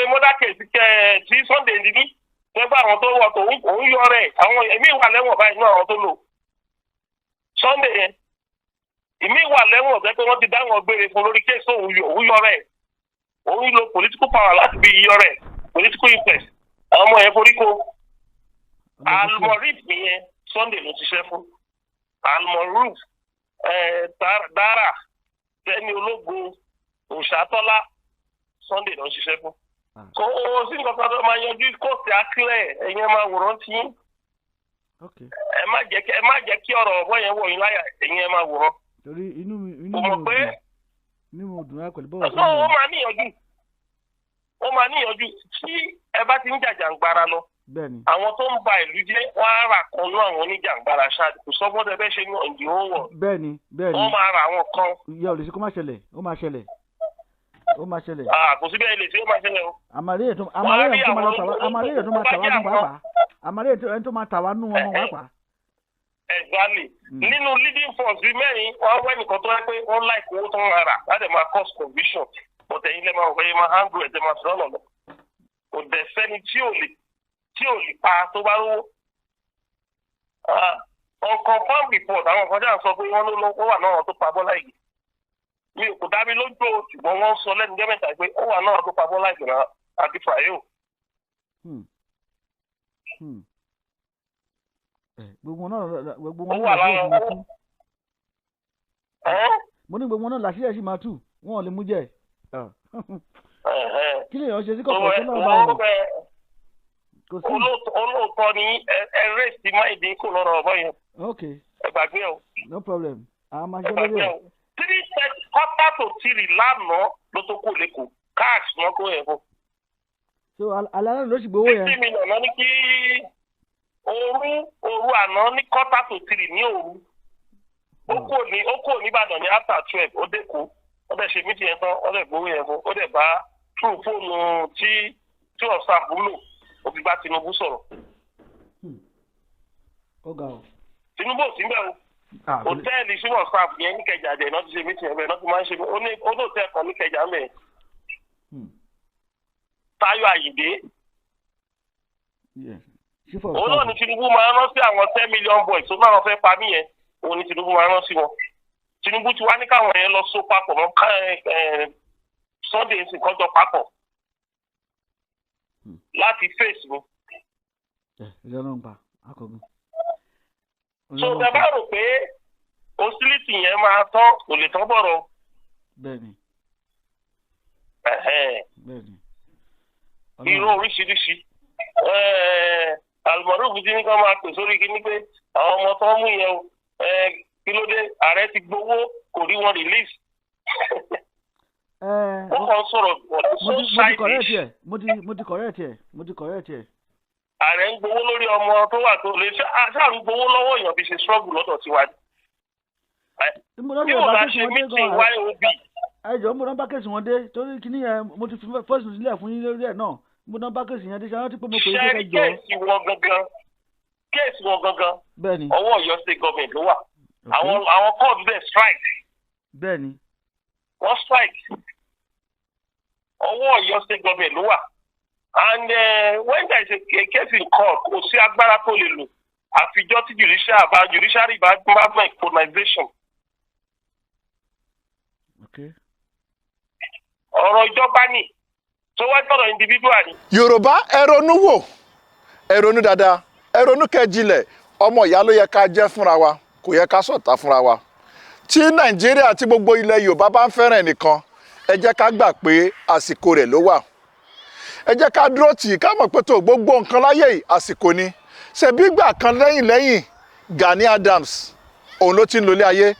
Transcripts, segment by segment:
murder case tí Sunday ní nígbà àwọn tó wọ̀ tó òun yọ rẹ̀ àwọn èmi wà lẹ́wọ̀n báyìí ní àwọn tó lò Sunday yẹn èmi wà lẹ́wọ̀n jẹ́ pé wọ́n ti dáwọn gbére fún lórí kéèsì òun yọ rẹ̀ òun lo political power láti fi yọ rẹ̀ political interest àwọn ọmọ yẹn forí ko Almorif yẹn Sunday ló ṣiṣẹ́ fún Almorif Dara Tẹ́ni Ológo Òṣàtọ́lá Sunday ló ṣiṣẹ́ fún. So sí nǹkan kan tó máa yanjú kóòtù akílẹ̀ ẹ̀yin máa wòrán tí ẹ má jẹ́ kí ọ̀rọ̀ ọ̀bọ yẹn wọ̀ yín láyà ẹ̀yin máa wòrán. torí inú mi ò dùn láì pẹ̀lú bọ́ọ̀ sí. ó máa níyànjú tí ẹ bá ti ń jàjàǹgbara lọ. àwọn tó ń ba ìlú jẹ́ wọ́n á rà kan ní àwọn oníjàǹgbara ṣáà kò sọ́gbọ́n tẹ fẹ́ ṣe ní ọ̀dì ó wọ̀. bẹ́ẹ̀ni wọ́n máa ra àwọn kan. ìyá ò lè ṣe kó má ṣẹlẹ̀ ó máa ṣẹlẹ̀. kò sí bẹ́ẹ̀ lè ṣe ó máa ṣẹlẹ̀ o. àmàlẹ́ tó máa tàwa nù wọn pàápàá. Exactly. Nínú leading force bíi mẹ́rin wọ́n wẹ́ nìkan tó wá pé wọ́n láì owó tó ń rà láti máa cause conviction but ẹ̀yin lè máa wọ̀ pé máa handle ẹ̀ tẹ́ máa sọ̀rọ̀ lọ. Kò dẹ̀ sẹ́ni tí ò lè pa tó bá rówó. On confirm report àwọn kan jáà sọ pé wọ́n ló wà náà tó pa Bọ́lá Ìgè. Mi ò kò dá mi lójú o ṣùgbọ́n wọ́n sọ lẹ́nu gẹ́mẹ̀ta pé ó wà náà tó pa Bọ́lá Ìgè náà àti Fàyè. Gbogbo wọn náà làṣírí máa tú. Mo ní gbogbo wọn náà làṣírí sì máa tú wọn ò lè mú jẹ. Kí lè yàn ṣe sí kọ̀ọ̀kan tó náà bá wọn. Olóòótọ́ ni ẹ̀rẹ́ sí máìdí kò lọ́rọ̀ ọ̀bọ yẹn. Ok. Ẹ gbàgbé o. No problem. Àwọn máa ṣe lórí ẹ̀. 3:30 to 3 lánàá ló tó kó lẹ́kọ̀ọ́ káàsì wọn kó yẹn fún. So alẹ́ ló sì gbowó yẹn. 50 million náà ní kí òru àná ní 2:45 to 3 ní òru. Ó kò ní Ìbàdàn ní after 12 ó dẹ́kọ̀ ó dẹ̀ ṣe mítì yẹn tán ó dẹ̀ gbowó yẹn fún ó dẹ̀ bá true fóònù tí ọ̀sán àbúlò ó fi bá Tinubu sọ̀rọ̀. Tinubu ò sí mbẹ́ o. Hòtẹ́ẹ̀lì sí WhatsApp yẹn ní Kẹjà dẹ̀ náà ti ṣe mítì yẹn bẹ́ẹ̀ náà ti máa ń ṣe ó ní hòtẹ́ẹ̀lì kan ní Kẹjà mẹ́ẹ̀. Táyọ̀ Àyìndé. Òun náà ni Tinubu máa rán sí àwọn 10 million boys tó náà fẹ́ pa mí yẹn òun ni Tinubu máa rán sí wọn. Tinubu ti wá ní káwọn yẹn lọ só papọ̀ mọ́ Sunday ń sìn kọjọ papọ̀ láti face mi. So ẹ bá rò pé hostility yẹn máa tán kò lè tán bọ̀rọ̀. Bẹ́ẹ̀ni. Irú oríṣiríṣi. Almoruf ti ní ká máa pè sórí kí ní pé àwọn ọmọ tó ń mú yẹn o kí ló dé ààrẹ ti gbowó kò rí wọn release. Wọ́n kàn sọ̀rọ̀ mo ti correct ẹ̀. Ààrẹ ń gbowó lórí ọmọ tó wà tó lè ṣáà ń gbowó lọ́wọ́ èèyàn fi ṣe struggle lọ́dọ̀ tiwa. Bí mo bá ṣe meeting YOB. Ẹjọ́ mo náà bá kẹ̀sì wọn dé torí kí ni ẹ mo ti fi first sílẹ̀ fún yín lórí ẹ̀ náà mo náà bá kẹ̀sì yẹn dé ṣe rántí pé mo pè é kẹ́kẹ́ jọ. Kéèsì wọn gangan bẹ́ẹ̀ni ọwọ́ Ọ̀yọ́ state government ló wà. Àwọn court bẹ́ẹ̀ strike. Bẹ́ẹ̀ni. Wọ́n strike. Ọwọ́ Ọ̀yọ́ state government ló wà. And when there is a case in court kò sí agbára tó lè lò àfijọ́ tí judiciary bá mọ colonization. Ọ̀rọ̀ ìjọba ni tó wá gbọ́dọ̀ individual ni. Yorùbá ẹ ronú wò ẹ ronú dáadáa ẹ ronú kẹjìlẹ̀ ọmọ ìyá ló yẹ ká jẹ́ fúnra wa kò yẹ ká ṣọ̀tá fúnra wa. Tí Nàìjíríà àti gbogbo ilẹ̀ Yorùbá bá ń fẹ́ràn ẹnìkan ẹ jẹ́ ká gbà pé àsìkò rẹ̀ ló wà. Ẹ jẹ́ ká dúró tì í ká mọ̀ pé tó gbogbo nǹkan láyé yìí àsìkò ni. Ṣebí ìgbà kan lẹ́yìn Gani Adams òun ló ti ń lólé ayé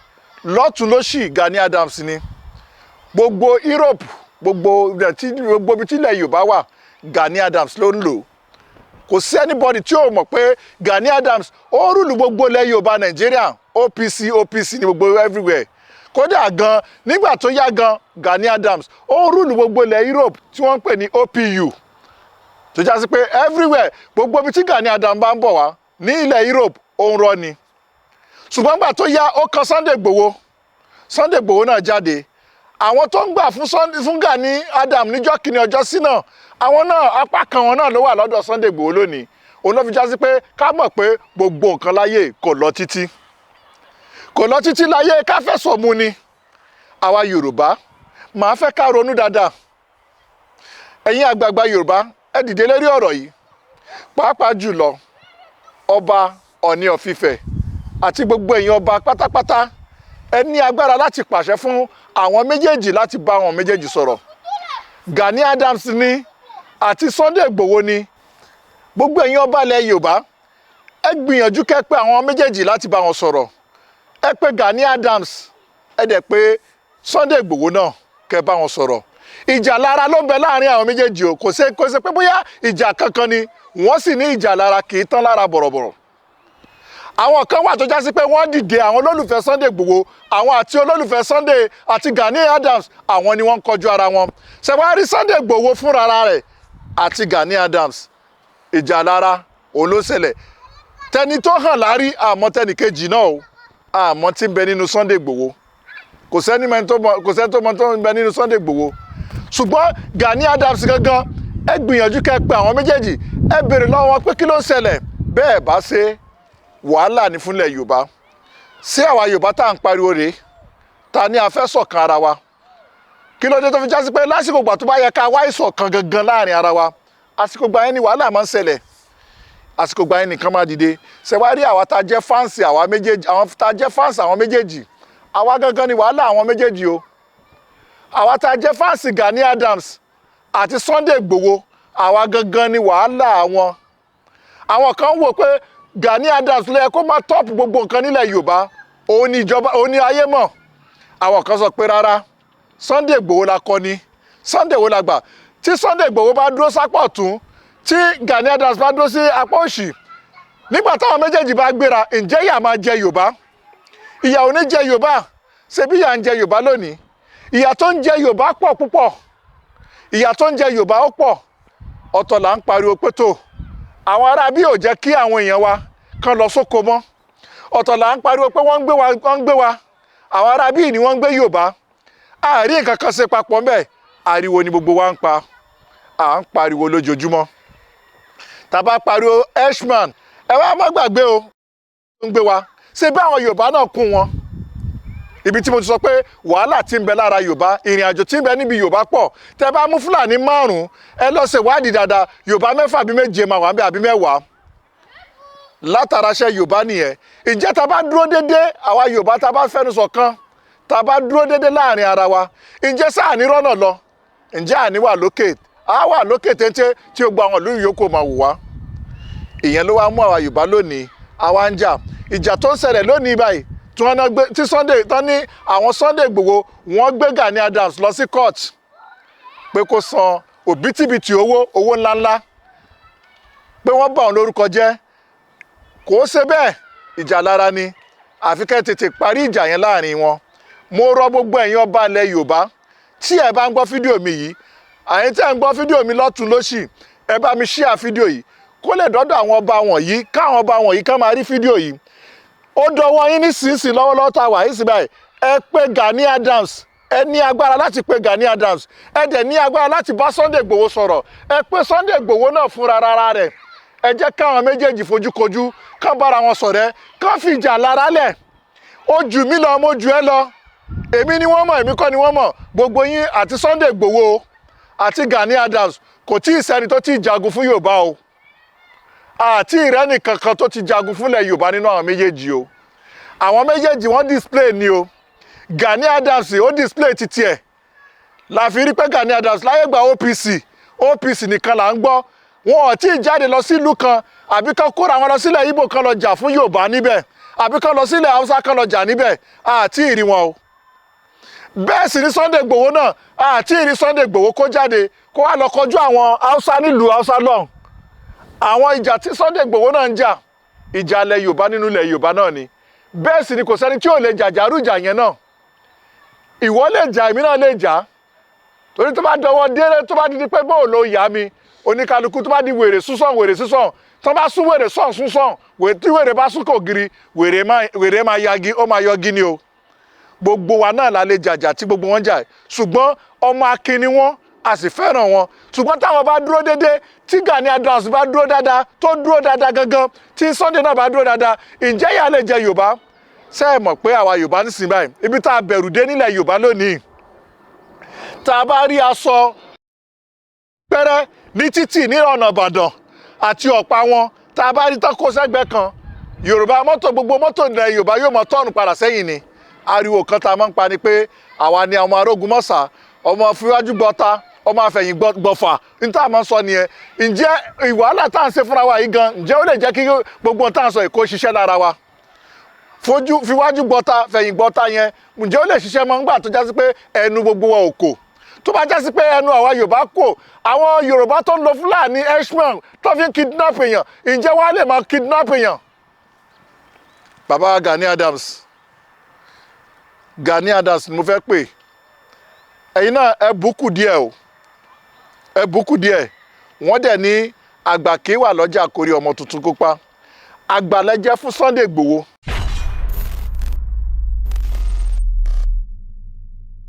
lọ́tún lósì Gani Adams ni. Gbogbo Europe gbogbo ibi tí ilẹ̀ Yorùbá wà Gani Adams ló ń lò. Kò sí anybody tí ó mọ̀ pé Gani Adams ó rúlù gbogbo ilẹ̀ Yorùbá Nàìjíríà OPC ní gbogbo everywhere. Kódà gan nígbà tó yá gan Gani Adams ó rúlù gbogbo ilẹ̀ Europe tí wọ́n ń pè ní OPU tó já sí pé everywhere gbogbo ibi tí Gani Adams bá ń bọ̀ wá ní ilẹ̀ Europe ó ń rọ́ ni. Ṣùgbọ́n nígbà tó yá ó kan Sunday Igboho náà jáde àwọn tó ń gbà fún Gani Adams níjọ́ kìíní ọjọ́ sí náà àwọn náà apá kan wọn náà ló wà lọ́dọ̀ Sunday Igboho lónìí òun ló fi já sí pé ká mọ̀ pé gbogbo nǹkan láyé kò lọ títí láyé ká fẹ́ sọ̀mù ni àwa Yorùbá màá fẹ́ ká ronú dáadáa ẹ̀yin àgbààgbà Yorùbá ẹ dìde lérí ọ̀rọ̀ yìí pàápàá jùlọ ọba Ọọ̀ni of Ifẹ̀ àti gbogbo èèyàn ọba pátápátá ẹ ní agbára láti pàṣẹ fún àwọn méjèèjì láti bá àwọn méjèèjì sọ̀rọ̀ Gani Adams ni àti Sunday Igboho ni gbogbo èèyàn ọba ilẹ̀ Yorùbá ẹ gbìyànjú kẹ́ pé àwọn méjèèjì láti bá wọn sọ̀rọ̀ ẹ pé Gani Adams ẹ dẹ̀ pé Sunday Igboho náà kẹ́ bá wọn sọ̀rọ̀ ìjà lára ló ń bẹ láàrin àwọn méjèèjì o kò ṣe pé bóyá ìjà kankan ni wọ́n sì ní ìjà lára kì í tán lára bọ̀rọ̀bọ̀rọ̀ àwọn kan wà tó já sí pé wọ́n dìde àwọn olólùfẹ́ Sunday Igboho àwọn àti olólùfẹ́ Sunday àti Gani Adams àwọn ni wọ́n ń kọjú ara wọn ṣe wá rí Sunday Igboho fúnra rẹ̀ àti Gani Adams ìjà lára òun ló ṣẹlẹ̀ tẹni tó hàn lárí àmọ́ tẹni kejì náà o àmọ́ tí ń bẹ nínú Sunday Igboho kò sẹ́ni tó mọ tó ń bẹ nínú Sunday Igboho ṣùgbọ́n Gani Adams gangan ẹ gbìyànjú kẹ́ pé àwọn méjèèjì ẹ béèrè lọ́wọ́ wọn pé kí ló ń ṣẹlẹ̀ bẹ́ẹ̀ bá ṣe wàhálà ní fúnlẹ̀ Yorùbá sí àwa Yorùbá tá à ń pariwo rèé ta ni a fẹ́ ṣọ̀kan ara wa kí ló dé tó fi já sí pé lásìkò gbà tó bá yẹ ká wá ìṣọ̀kan gangan láàrin ara wa àsìkò gbà yẹn ni wàhálà máa ń ṣẹlẹ̀ àsìkò gbà yẹn nìkan máa dìde ṣe wá rí àwa tá a jẹ́ fáǹsì àwa méjèèjì àwọn tá a jẹ́ fáǹsì àwọn méjèèjì àwa gangan ni wàhálà àwọn méjèèjì o àwa tá a jẹ́ fáǹsì Gani Adams àti Sunday Igboho àwa gangan ni wàhálà àwọn kan wò pé Gani Adams ló yẹ kó máa tọ́pù gbogbo nǹkan nílẹ̀ Yorùbá òun ni ìjọba òun ni ayé mọ̀ àwọn kan sọ pé rárá Sunday Igboho la kọ́ ni Sunday Igboho la gbà tí Sunday Igboho bá dúró sápá ọ̀tún tí Gani Adams bá dúró sí apá òsì nígbà táwọn méjèèjì bá gbéra ǹjẹ́ ìyà máa jẹ Yorùbá ìyà ò ní jẹ Yorùbá ṣebí ìyà ń jẹ Yorùbá lónìí ìyà tó ń jẹ Yorùbá pọ̀ púpọ̀ ìyà tó ń jẹ Yorùbá ó pọ̀ ọ̀tọ̀ là ń pariwo pé tó àwọn ará bí ò jẹ́ kí àwọn èèyàn wa kan lọ sóko mọ́ ọ̀tọ̀ là ń pariwo pé wọ́n ń gbé wa àwọn ará bí ni wọ́n ń gbé Yorùbá àárín nǹkan kan ṣe papọ̀ ńbẹ̀ ariwo ni gbogbo wa ń pa à ń pariwo lójoojúmọ́ tàbá pariwo Ashman ẹ wá má gbàgbé o ń gbé wa ṣe bí àwọn Yorùbá náà kún wọn ibi tí mo ti sọ pé wàhálà tí ń bẹ lára Yorùbá ìrìn àjò tí ń bẹ níbi Yorùbá pọ̀ tẹ bá mú Fúlàní 5 ẹ lọ ṣèwádìí dáadáa Yorùbá 6 àbí 7 máa wà ń bẹ àbí 10 látaraṣẹ́ Yorùbá nìyẹn ǹjẹ́ tá bá dúró dédé àwa Yorùbá tá bá fẹ́nu ṣọ̀kan tá bá dúró dédé láàrin ara wa ǹjẹ́ sáà ní rọ́nà lọ ǹjẹ́ àní wà lókè á wà lókè téńté tí ó gba àwọn ìlú yòókù máa wù wá ìyẹn ló wá mú àwa Yorùbá lónìí àwa ń jà ìjà tó ń ṣẹlẹ̀ lónìí báyìí tí wọ́n gbé tí Sunday tán ní àwọn Sunday Igboho wọ́n gbé Gani Adams lọ sí court pé kó san òbítíbitì owó ńláńlá pé wọ́n bà òun lórúkọ jẹ́ kò ṣe bẹ́ẹ̀ ìjà lára ni àfi kẹ́ tètè parí ìjà yẹn láàrin wọn mo rọ gbogbo ẹ̀yin ọba ilẹ̀ Yorùbá tí ẹ bá ń gbọ́ fídíò mi yìí àyìn tí ẹ ń gbọ́ fídíò mi lọ́tún lósì ẹ bá mi share fídíò yìí kó lè dọ́dọ̀ àwọn ọba wọ̀nyí káwọn ọba wọ̀nyí ká máa rí fídíò yìí ó dọwọ́ yín nísinsìnyí lọ́wọ́lọ́wọ́ tá a wà yìí sí báyìí ẹ pé Gani Adams ẹ ní agbára láti pé Gani Adams ẹ dẹ̀ ní agbára láti bá Sunday Igboho sọ̀rọ̀ ẹ pé Sunday Igboho náà fúnra rárá rẹ̀ ẹ jẹ́ káwọn méjèèjì fojúkojú ká bára wọn ṣọ̀rẹ́ ká fìjà lára lẹ̀ ó jù mí lọ mo jù ẹ́ lọ èmi ni wọ́n mọ̀ èmi kọ́ ni wọ́n mọ̀ gbogbo yín àti Sunday Igboho àti Gani Adams kò tí ì sẹ́ni tó ti jagun fún Yorùbá o àti ìrẹ́nì kankan tó ti jagun fúnlẹ̀ Yorùbá nínú àwọn méjèèjì o àwọn méjèèjì wọ́n display ni o Gani Adams ó display titi ẹ̀ la fi rí pé Gani Adams láyé gba OPC nìkan là ń gbọ́ wọn ò tí ì jáde lọ sí ìlú kan àbí kan kóra wọn lọ sílẹ̀ Ìgbò kan lọ jà fún Yorùbá níbẹ̀ àbí kan lọ sílẹ̀ Haúsá kan lọ jà níbẹ̀ àti ìrí wọn o bẹ́ẹ̀ sì ni Sunday Igboho náà àti ìrí Sunday Igboho kó jáde kó wá lọ kọjú àwọn Haúsá nílùú Haúsá lọ́hùn àwọn ìjà tí Sunday Igboho náà ń jà ìjà ilẹ̀ Yorùbá nínú ilẹ̀ Yorùbá náà ni bẹ́ẹ̀ sì ni kò sẹ́ni tí ò lè jàjàrú ìjà yẹn náà ìwọ lè jà èmi náà lè jà torí tó bá dọwọ́ délé tó bá di pé bóò ló yá mi oníkálukú tó bá di wèrè sísàn tó bá sún wèrè sàn tí wèrè bá sún kò giri wèrè máa yagi ó máa yọgi ni o gbogbo wa náà la lè jàjà tí gbogbo wọn jà ṣùgbọ́n ọmọ akin ni wọ́n a sì fẹ́ràn wọn ṣùgbọ́n táwọn bá dúró déédéé tí Gani Adams bá dúró dáadáa tó dúró dáadáa gangan tí Sunday náà bá dúró dáadáa ǹjẹ́ ìyà lè jẹ Yorùbá ṣé ẹ mọ̀ pé àwa Yorùbá nísìnyí báyìí ibi tá a bẹ̀rù dé nílẹ̀ Yorùbá lónìí tá a bá rí aṣọ pẹ́rẹ́ ní títì ní ọ̀nà Ìbàdàn àti ọ̀pá wọn tá a bá rí tán kó sẹ́gbẹ́ kan Yorùbá mọ́tò gbogbo mọ́tò ilẹ̀ Yorùbá yóò mọ tọ́ọ̀nù padà sẹ́yìn ni ariwo kan tá a máa ń pa ni pé àwa ni ọmọ arógun mọ́sà ọmọ fíwájú gbọ́ta ọmọ afẹ̀yìn gbọ̀fà ní tá a máa ń sọ nìyẹn ǹjẹ́ ìwàhálà tá à ń ṣe fúnra wa yìí gan ǹjẹ́ ó lè jẹ́ kí gbogbo tá à ń sọ ìkó ṣiṣẹ́ lára wa fíwájú gbọ́ta fẹ̀yìn gbọ́ta yẹn ǹjẹ́ ó lè ṣiṣẹ́ mọ́ ńgbà tó jásí pé ẹnu gbogbo wa ò kò tó bá jásí pé ẹnu àwa Yorùbá kò àwọn Yorùbá tó ń lo Fúlàní herdsmen tó fi ń kidnap èèyàn ǹjẹ́ wọ́n á lè máa kidnap èèyàn. Bàbá Gani Adams ni mo fẹ́ pè ẹ̀yin náà ẹ bùkù díẹ̀ o ẹ bùkù díẹ̀ wọ́n dẹ̀ ní àgbà kí wà lọ́jà kórè ọmọ tuntun kópa àgbàlẹ́jẹ́ fún Sunday Igboho